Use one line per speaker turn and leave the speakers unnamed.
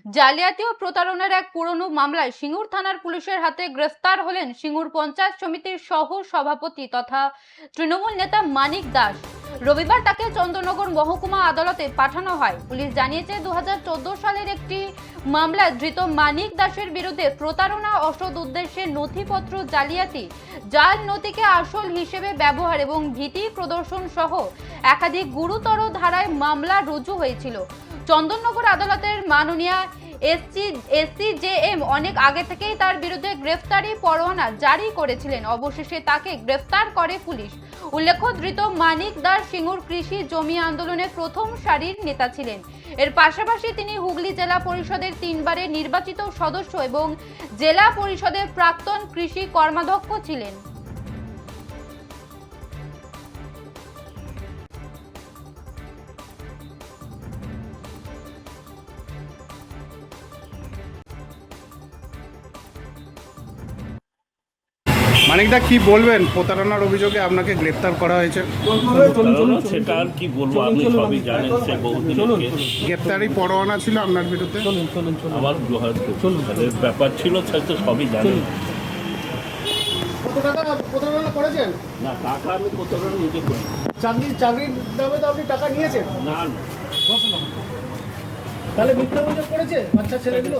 জালিয়াতি ও প্রতারণার এক পুরনো মামলায় সিঙ্গুর থানার পুলিশের হাতে গ্রেফতার হলেন সিঙ্গুর পঞ্চায়েত সমিতির সহ সভাপতি তথা তৃণমূল নেতা মানিক দাস। রবিবার তাকে চন্দননগর মহকুমা আদালতে পাঠানো হয়। পুলিশ জানিয়েছে 2014 সালের একটি মামলায় ধৃত মানিক দাসের বিরুদ্ধে প্রতারণা, অসৎ উদ্দেশ্যে নথিপত্র জালিয়াতি, জাল নথিকে আসল হিসেবে ব্যবহার এবং ভীতি প্রদর্শন সহ একাধিক গুরুতর ধারায় মামলা রুজু হয়েছিল। চন্দননগর আদালতের মাননীয় এসসিজেএম অনেক আগে থেকেই তার বিরুদ্ধে গ্রেফতারি পরোয়ানা জারি করেছিলেন। অবশেষে তাকে গ্রেফতার করে পুলিশ। উল্লেখ্য, ধৃত মানিক দাস সিঙ্গুর কৃষি জমি আন্দোলনের প্রথম সারির নেতা ছিলেন। এর পাশাপাশি তিনি হুগলি জেলা পরিষদের 3 বারের নির্বাচিত সদস্য এবং জেলা পরিষদের প্রাক্তন কৃষি কর্মাধ্যক্ষ ছিলেন।
মানিকদা, কি বলবেন? প্রতারণার অভিযোগে আপনাকে গ্রেপ্তার করা হয়েছে।
সেটা আর কি বলবো, আপনি সবই জানেন। সে বহুদিন
গ্রেপ্তারি পরোয়ানা ছিল আপনার বিরুদ্ধে।
আমার ব্যাপার ছিল, সে তো সবই জানেন।
কত টাকা প্রতারণা করেছেন?
না, টাকা আমি প্রতারণা নিজে করি।
চাকরির দামে তো আপনি টাকা নিয়েছেন?
না না,
তাহলে মিথ্যা অভিযোগ করেছে বাচ্চা ছেলেগুলো?